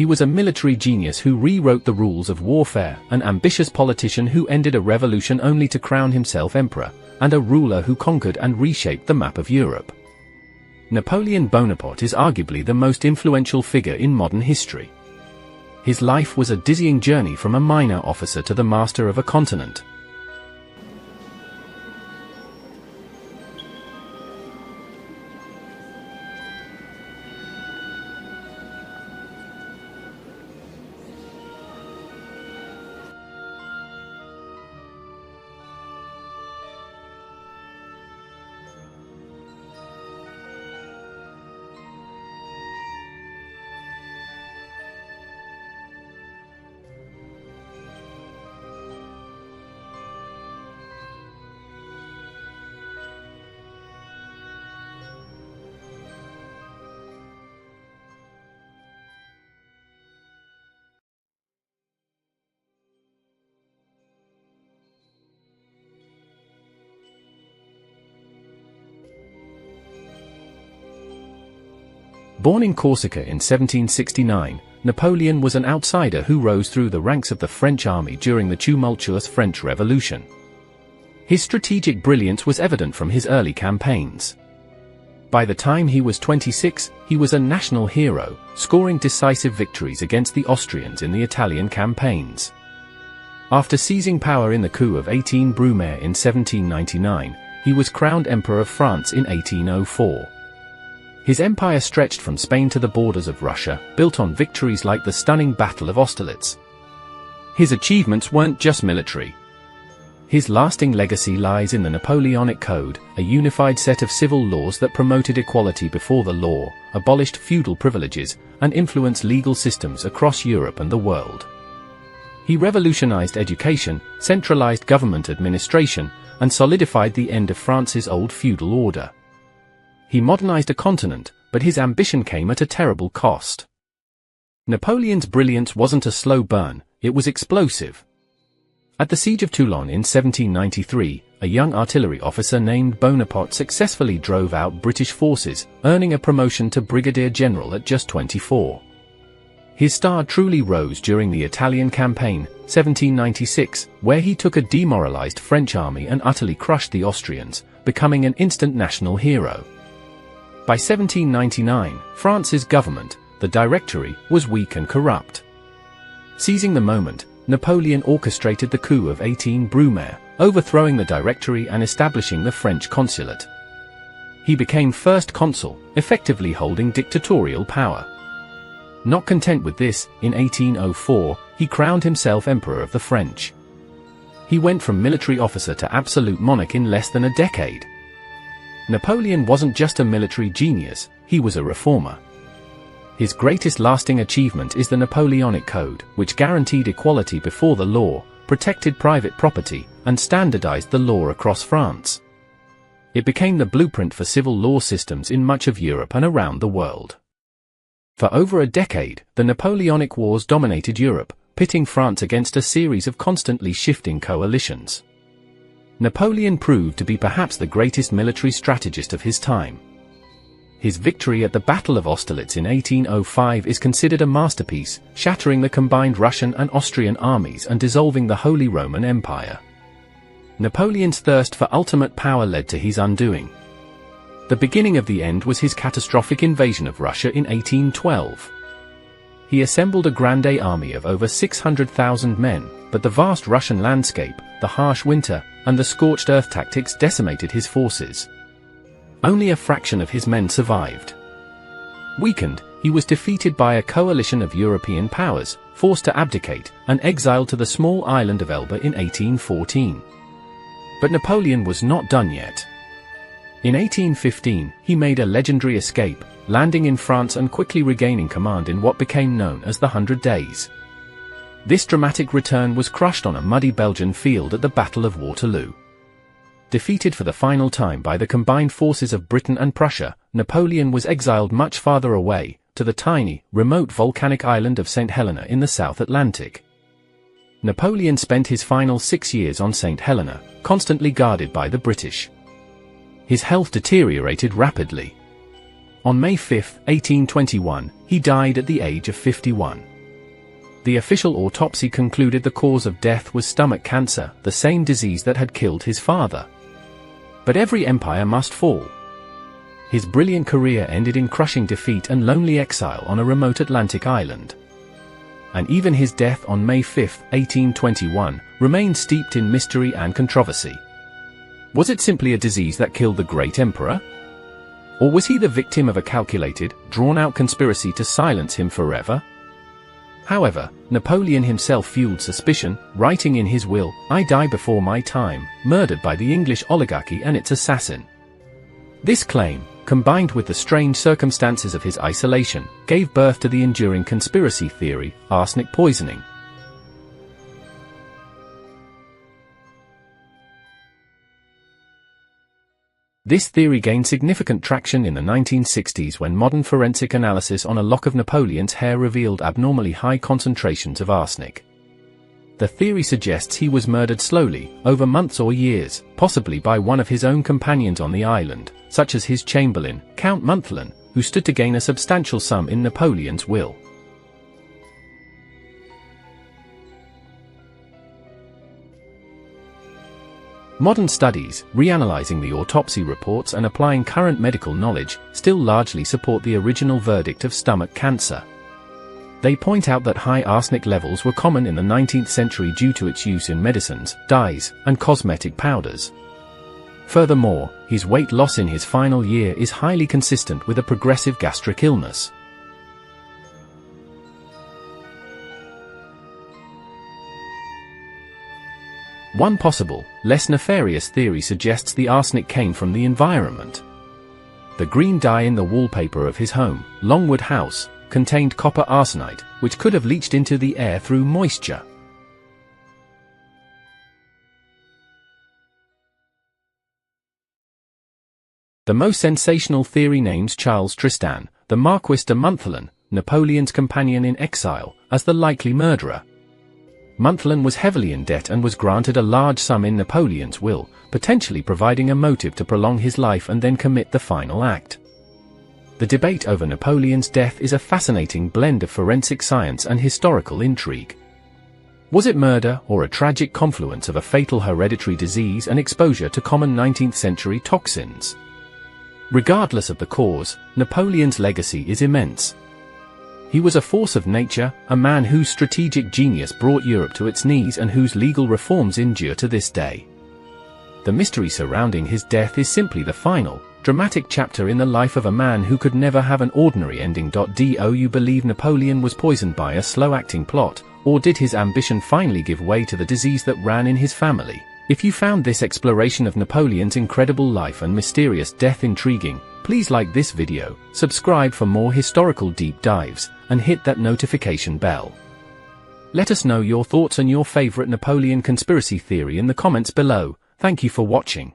was a military genius who rewrote the rules of warfare, an ambitious politician who ended a revolution only to crown himself emperor, and a ruler who conquered and reshaped the map of Europe. Napoleon Bonaparte is arguably the most influential figure in modern history. His life was a dizzying journey from a minor officer to the master of a continent. Born in Corsica in 1769, Napoleon was an outsider who rose through the ranks of the French army during the tumultuous French Revolution. His strategic brilliance was evident from his early campaigns. By the time he was 26, he was a national hero, scoring decisive victories against the Austrians in the Italian campaigns. After seizing power in the coup of 18 Brumaire in 1799, he was crowned Emperor of France in 1804. His empire stretched from Spain to the borders of Russia, built on victories like the stunning Battle of Austerlitz. His achievements weren't just military. His lasting legacy lies in the Napoleonic Code, a unified set of civil laws that promoted equality before the law, abolished feudal privileges, and influenced legal systems across Europe and the world. He revolutionized education, centralized government administration, and solidified the end of France's old feudal order. He modernized a continent, but his ambition came at a terrible cost. Napoleon's brilliance wasn't a slow burn, it was explosive. At the Siege of Toulon in 1793, a young artillery officer named Bonaparte successfully drove out British forces, earning a promotion to brigadier general at just 24. His star truly rose during the Italian campaign, 1796, where he took a demoralized French army and utterly crushed the Austrians, becoming an instant national hero. By 1799, France's government, the Directory, was weak and corrupt. Seizing the moment, Napoleon orchestrated the coup of 18 Brumaire, overthrowing the Directory and establishing the French consulate. He became first consul, effectively holding dictatorial power. Not content with this, in 1804, he crowned himself Emperor of the French. He went from military officer to absolute monarch in less than a decade. Napoleon wasn't just a military genius, he was a reformer. His greatest lasting achievement is the Napoleonic Code, which guaranteed equality before the law, protected private property, and standardized the law across France. It became the blueprint for civil law systems in much of Europe and around the world. For over a decade, the Napoleonic Wars dominated Europe, pitting France against a series of constantly shifting coalitions. Napoleon proved to be perhaps the greatest military strategist of his time. His victory at the Battle of Austerlitz in 1805 is considered a masterpiece, shattering the combined Russian and Austrian armies and dissolving the Holy Roman Empire. Napoleon's thirst for ultimate power led to his undoing. The beginning of the end was his catastrophic invasion of Russia in 1812. He assembled a grande army of over 600,000 men, but the vast Russian landscape, the harsh winter, and the scorched earth tactics decimated his forces. Only a fraction of his men survived. Weakened, he was defeated by a coalition of European powers, forced to abdicate, and exiled to the small island of Elba in 1814. But Napoleon was not done yet. In 1815, he made a legendary escape, landing in France and quickly regaining command in what became known as the 100 Days. This dramatic return was crushed on a muddy Belgian field at the Battle of Waterloo. Defeated for the final time by the combined forces of Britain and Prussia, Napoleon was exiled much farther away, to the tiny, remote volcanic island of St. Helena in the South Atlantic. Napoleon spent his final 6 years on St. Helena, constantly guarded by the British. His health deteriorated rapidly. On May 5, 1821, he died at the age of 51. The official autopsy concluded the cause of death was stomach cancer, the same disease that had killed his father. But every empire must fall. His brilliant career ended in crushing defeat and lonely exile on a remote Atlantic island. And even his death on May 5, 1821, remained steeped in mystery and controversy. Was it simply a disease that killed the great emperor? Or was he the victim of a calculated, drawn-out conspiracy to silence him forever? However, Napoleon himself fueled suspicion, writing in his will, "I die before my time, murdered by the English oligarchy and its assassin." This claim, combined with the strange circumstances of his isolation, gave birth to the enduring conspiracy theory, arsenic poisoning. This theory gained significant traction in the 1960s when modern forensic analysis on a lock of Napoleon's hair revealed abnormally high concentrations of arsenic. The theory suggests he was murdered slowly, over months or years, possibly by one of his own companions on the island, such as his chamberlain, Count Montholon, who stood to gain a substantial sum in Napoleon's will. Modern studies, reanalyzing the autopsy reports and applying current medical knowledge, still largely support the original verdict of stomach cancer. They point out that high arsenic levels were common in the 19th century due to its use in medicines, dyes, and cosmetic powders. Furthermore, his weight loss in his final year is highly consistent with a progressive gastric illness. One possible, less nefarious theory suggests the arsenic came from the environment. The green dye in the wallpaper of his home, Longwood House, contained copper arsenite, which could have leached into the air through moisture. The most sensational theory names Charles Tristan, the Marquis de Montholon, Napoleon's companion in exile, as the likely murderer. Montholon was heavily in debt and was granted a large sum in Napoleon's will, potentially providing a motive to prolong his life and then commit the final act. The debate over Napoleon's death is a fascinating blend of forensic science and historical intrigue. Was it murder or a tragic confluence of a fatal hereditary disease and exposure to common 19th century toxins? Regardless of the cause, Napoleon's legacy is immense. He was a force of nature, a man whose strategic genius brought Europe to its knees and whose legal reforms endure to this day. The mystery surrounding his death is simply the final, dramatic chapter in the life of a man who could never have an ordinary ending. Do you believe Napoleon was poisoned by a slow-acting plot, or did his ambition finally give way to the disease that ran in his family? If you found this exploration of Napoleon's incredible life and mysterious death intriguing, please like this video, subscribe for more historical deep dives, and hit that notification bell. Let us know your thoughts and your favorite Napoleon conspiracy theory in the comments below. Thank you for watching.